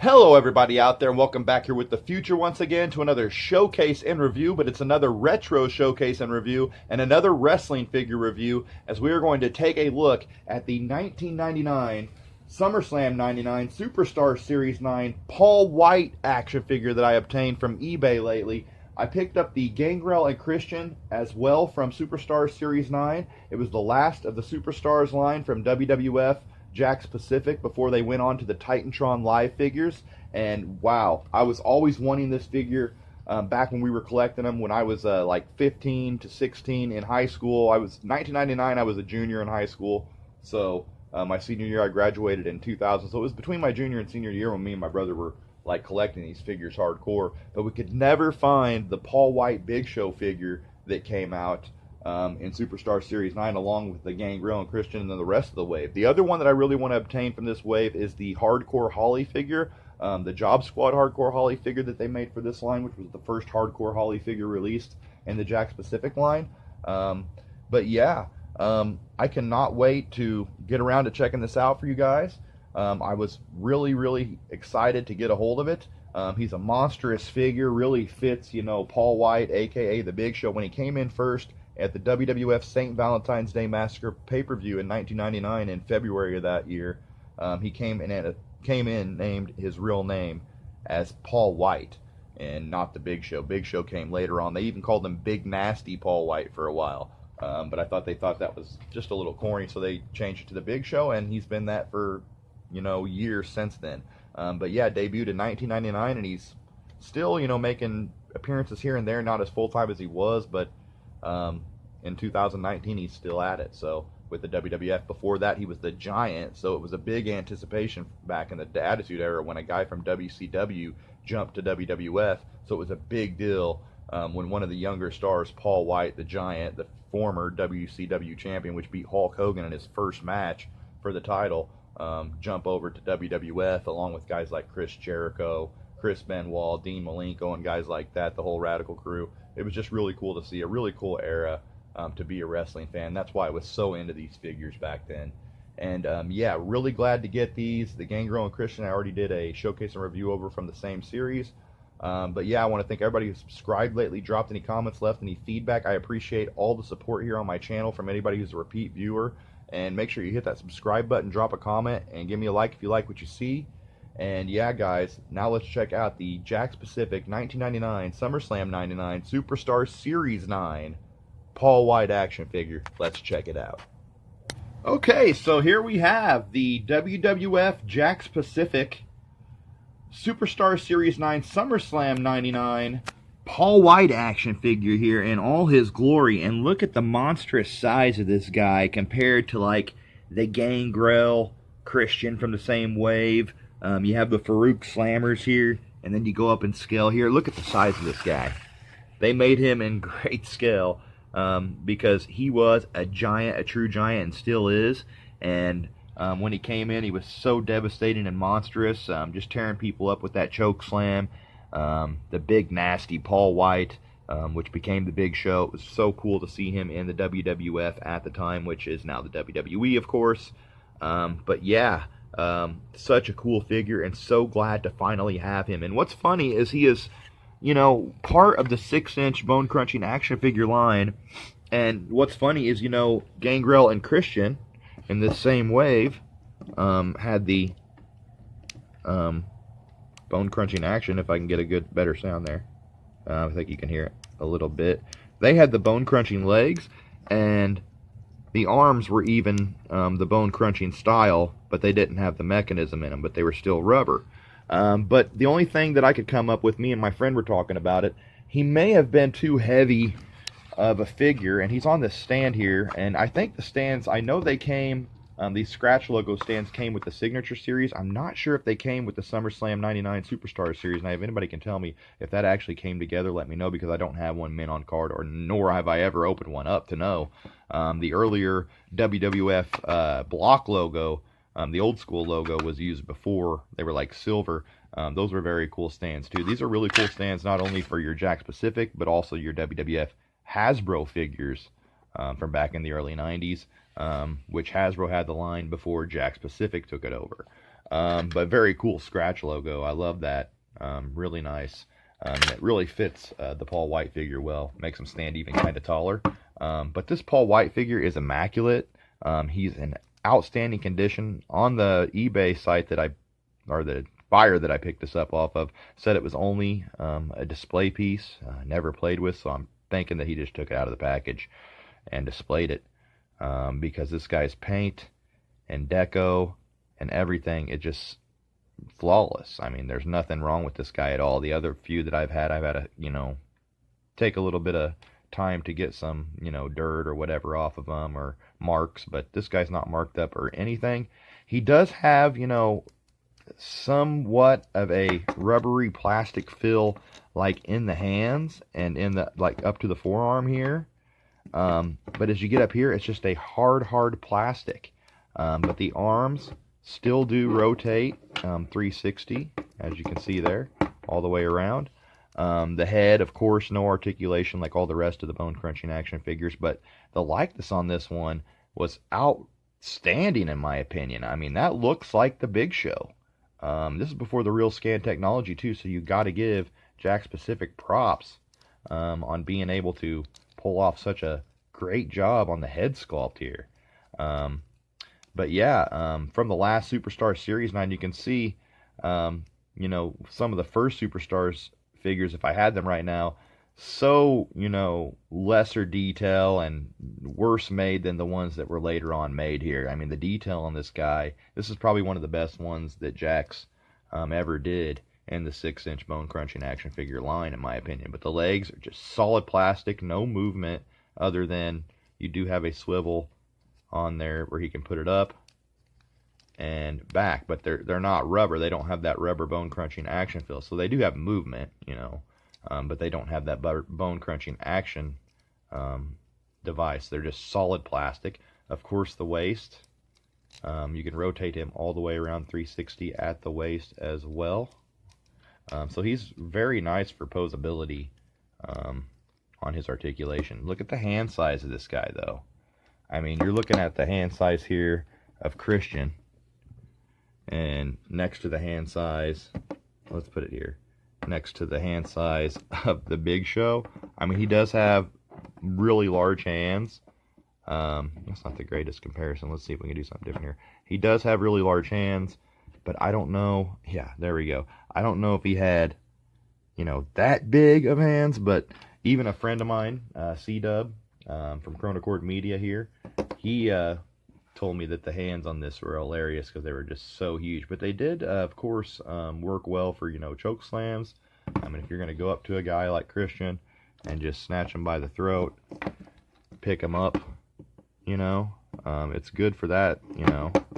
Hello everybody out there and welcome back here with the future once again to another showcase and review, but it's another retro showcase and review and another wrestling figure review as we are going to take a look at the 1999 SummerSlam 99 Superstar Series 9 Paul Wight action figure that I obtained from eBay lately. I picked up the Gangrel and Christian as well from Superstar Series 9. It was the last of the Superstars line from WWF Jakks Pacific before they went on to the Titantron Live figures. And wow, I was always wanting this figure back when we were collecting them when I was like 15 to 16 in high school. 1999, I was a junior in high school. So my senior year I graduated in 2000. So it was between my junior and senior year when me and my brother were like collecting these figures hardcore. But we could never find the Paul Wight Big Show figure that came out in Superstar Series 9 along with the Gangrel and Christian and then the rest of the wave. The other one that I really want to obtain from this wave is the Hardcore Holly figure, the Job Squad Hardcore Holly figure that they made for this line, which was the first Hardcore Holly figure released in the Jakks Pacific line. But yeah, I cannot wait to get around to checking this out for you guys. I was really excited to get a hold of it. He's a monstrous figure, really fits, you know, Paul Wight, aka the Big Show. When he came in first at the WWF St. Valentine's Day Massacre pay-per-view in 1999 in February of that year, he came in named his real name as Paul Wight and not the Big Show. Big Show came later on. They even called him Big Nasty Paul Wight for a while, but they thought that was just a little corny, so they changed it to the Big Show, and he's been that for, you know, years since then. But yeah, debuted in 1999, and he's still, you know, making appearances here and there, not as full-time as he was, but in 2019 he's still at it. So with the WWF, before that he was the Giant, so it was a big anticipation back in the Attitude Era when a guy from WCW jumped to WWF. So it was a big deal when one of the younger stars, Paul Wight, the Giant, the former WCW champion, which beat Hulk Hogan in his first match for the title, jump over to WWF along with guys like Chris Jericho, Chris Benoit, Dean Malenko, and guys like that, the whole Radical crew. It was just really cool to see, a really cool era to be a wrestling fan. That's why I was so into these figures back then. And yeah, really glad to get these. The Gangrel and Christian, I already did a showcase and review over from the same series. But yeah, I want to thank everybody who subscribed lately, dropped any comments, left any feedback. I appreciate all the support here on my channel from anybody who's a repeat viewer. And make sure you hit that subscribe button, drop a comment, and give me a like if you like what you see. And yeah, guys, now let's check out the Jakks Pacific 1999 SummerSlam 99 Superstar Series 9 Paul Wight action figure. Let's check it out. Okay, so here we have the WWF Jakks Pacific Superstar Series 9 SummerSlam 99 Paul Wight action figure here in all his glory. And look at the monstrous size of this guy compared to like the Gangrel Christian from the same wave. You have the Farouk Slammers here, and then you go up in scale here. Look at the size of this guy. They made him in great scale because he was a giant, a true giant, and still is. And when he came in, he was so devastating and monstrous, just tearing people up with that choke slam. The big nasty Paul Wight, which became the Big Show. It was so cool to see him in the WWF at the time, which is now the WWE, of course. But yeah, such a cool figure, and so glad to finally have him. And what's funny is he is, you know, part of the 6-inch bone crunching action figure line. And what's funny is, you know, Gangrel and Christian in this same wave had the bone crunching action. If I can get a better sound there, I think you can hear it a little bit. They had the bone crunching legs, and the arms were even the bone crunching style, but they didn't have the mechanism in them, but they were still rubber. But the only thing that I could come up with, me and my friend were talking about it, he may have been too heavy of a figure. And he's on this stand here, and I think the stands, I know they came, these scratch logo stands came with the Signature Series. I'm not sure if they came with the SummerSlam 99 Superstar Series. Now, if anybody can tell me if that actually came together, let me know, because I don't have one mint on card, or nor have I ever opened one up to know. The earlier WWF block logo, the old school logo, was used before. They were like silver. Those were very cool stands too. These are really cool stands, not only for your Jakks Pacific, but also your WWF Hasbro figures from back in the early 90s, which Hasbro had the line before Jakks Pacific took it over. But very cool scratch logo. I love that. Really nice. And it really fits the Paul Wight figure well. Makes him stand even kind of taller. But this Paul Wight figure is immaculate. He's in outstanding condition. On the eBay site or the buyer that I picked this up off of, said it was only a display piece, never played with, so I'm thinking that he just took it out of the package and displayed it. Because this guy's paint and deco and everything, it just flawless. I mean, there's nothing wrong with this guy at all. The other few that I've had to, take a little bit of time to get some, dirt or whatever off of them or marks, but this guy's not marked up or anything. He does have, somewhat of a rubbery plastic feel like in the hands and in the, like up to the forearm here. But as you get up here, it's just a hard plastic. But the arms still do rotate 360, as you can see there, all the way around. The head, of course, no articulation like all the rest of the bone crunching action figures, but the likeness on this one was outstanding in my opinion. I mean, that looks like the Big Show. This is before the real scan technology too, so you got to give Jakks Pacific props on being able to pull off such a great job on the head sculpt here. But yeah, from the last Superstar Series 9, you can see, some of the first Superstars figures, if I had them right now, so, lesser detail and worse made than the ones that were later on made here. I mean, the detail on this guy, this is probably one of the best ones that Jakks ever did in the 6-inch bone crunching action figure line, in my opinion. But the legs are just solid plastic, no movement, other than you do have a swivel on there where he can put it up and back, but they're not rubber. They don't have that rubber bone crunching action feel, so they do have movement, but they don't have that bone crunching action device. They're just solid plastic. Of course, the waist, you can rotate him all the way around 360 at the waist as well. So he's very nice for posability on his articulation. Look at the hand size of this guy, though. I mean, you're looking at the hand size here of Christian, and next to the hand size, let's put it here, next to the hand size of the Big Show. I mean, he does have really large hands. That's not the greatest comparison. Let's see if we can do something different here. He does have really large hands, but I don't know. Yeah, there we go. I don't know if he had, that big of hands, but even a friend of mine, C-Dub, from Chronocord Media here, he told me that the hands on this were hilarious because they were just so huge. But they did, of course, work well for, choke slams. I mean, if you're going to go up to a guy like Christian and just snatch him by the throat, pick him up, it's good for that,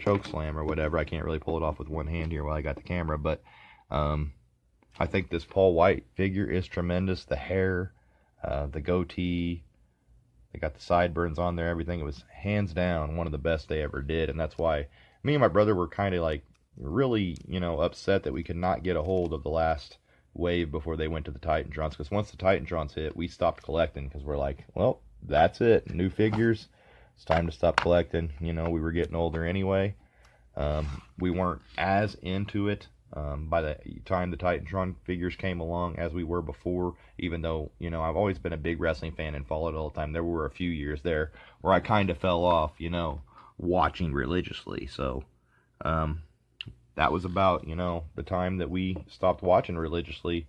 choke slam or whatever. I can't really pull it off with one hand here while I got the camera, but I think this Paul Wight figure is tremendous. The hair, the goatee, they got the sideburns on there, everything. It was hands down one of the best they ever did, and that's why me and my brother were kind of like really, upset that we could not get a hold of the last wave before they went to the Titantrons, because once the Titantrons hit, we stopped collecting because we're like, well, that's it, new figures, it's time to stop collecting. We were getting older anyway. We weren't as into it by the time the Titantron figures came along as we were before, even though, I've always been a big wrestling fan and followed all the time. There were a few years there where I kind of fell off, watching religiously. So that was about, the time that we stopped watching religiously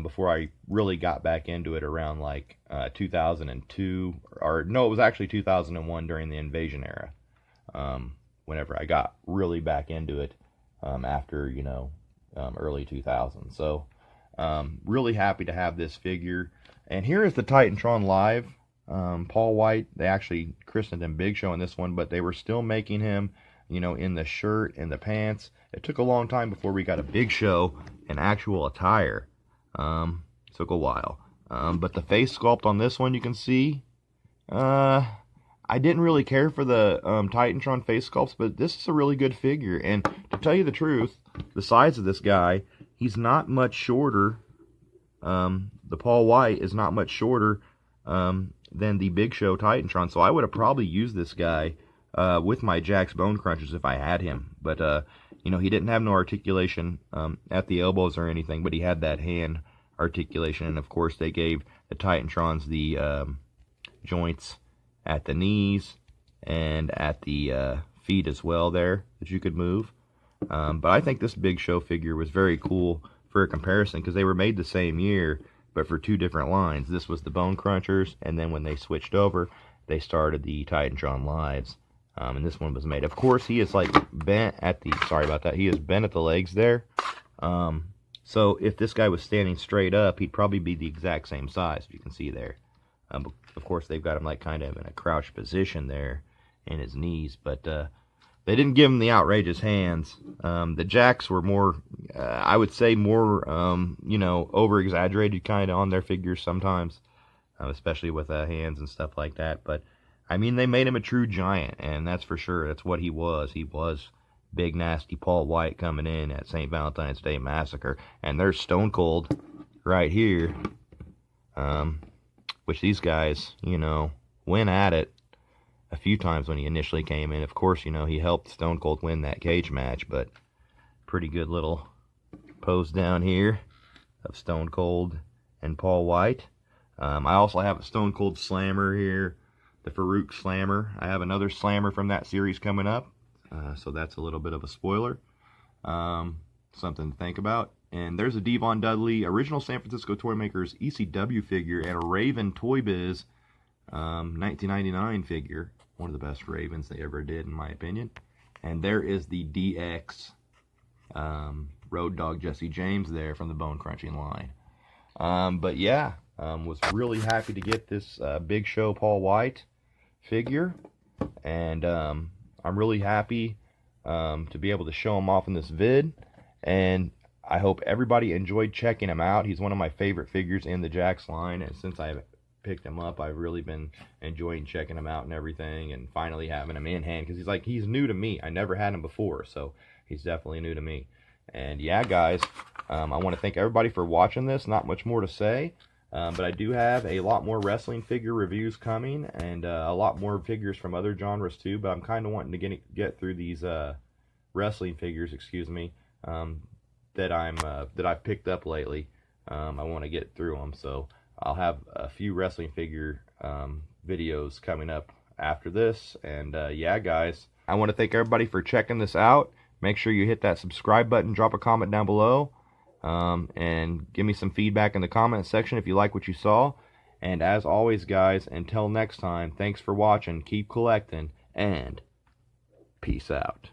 before I really got back into it around like 2002, or no, it was actually 2001 during the Invasion era, whenever I got really back into it. After, early 2000s. So, really happy to have this figure. And here is the Titantron Live. Paul Wight, they actually christened him Big Show in this one, but they were still making him, in the shirt and the pants. It took a long time before we got a Big Show in actual attire. Took a while. But the face sculpt on this one, you can see, I didn't really care for the Titantron face sculpts, but this is a really good figure. And to tell you the truth, the size of this guy, he's not much shorter. The Paul Wight is not much shorter than the Big Show Titantron. So I would have probably used this guy with my Jakks Bone Crunchers if I had him. But You know, he didn't have no articulation at the elbows or anything, but he had that hand articulation. And, of course, they gave the Titantrons the joints at the knees and at the feet as well there that you could move. But I think this Big Show figure was very cool for a comparison because they were made the same year, but for two different lines. This was the Bone Crunchers, and then when they switched over, they started the Titantron Lives. And this one was made. Of course, he is like bent at the, sorry about that, he is bent at the legs there. So if this guy was standing straight up, he'd probably be the exact same size, you can see there. Of course, they've got him like kind of in a crouched position there in his knees, but they didn't give him the outrageous hands. The Jakks were more, I would say more, you know, over-exaggerated kind of on their figures sometimes, especially with hands and stuff like that. But, I mean, they made him a true giant, and that's for sure. That's what he was. He was big, nasty Paul Wight coming in at St. Valentine's Day Massacre. And there's Stone Cold right here, which these guys, you know, went at it a few times when he initially came in. Of course, you know, he helped Stone Cold win that cage match, but pretty good little pose down here of Stone Cold and Paul Wight. I also have a Stone Cold Slammer here, the Farouk Slammer. I have another Slammer from that series coming up, so that's a little bit of a spoiler. Something to think about. And there's a Devon Dudley, original San Francisco Toymakers ECW figure, and a Raven Toy Biz 1999 figure. One of the best Ravens they ever did, in my opinion. And there is the DX Road Dogg Jesse James there from the Bone Crunching line. But yeah, was really happy to get this Big Show Paul Wight figure. And I'm really happy to be able to show him off in this vid. And I hope everybody enjoyed checking him out. He's one of my favorite figures in the Jakks line. And since I've picked him up, I've really been enjoying checking him out and everything, and finally having him in hand, because he's new to me. I never had him before, so he's definitely new to me. And yeah, guys, I want to thank everybody for watching this. Not much more to say, but I do have a lot more wrestling figure reviews coming, and a lot more figures from other genres too, but I'm kind of wanting to get through these wrestling figures, excuse me, that I've picked up lately. I want to get through them, so I'll have a few wrestling figure videos coming up after this. And yeah, guys, I want to thank everybody for checking this out. Make sure you hit that subscribe button, drop a comment down below, and give me some feedback in the comment section if you like what you saw. And as always, guys, until next time, thanks for watching, keep collecting, and peace out.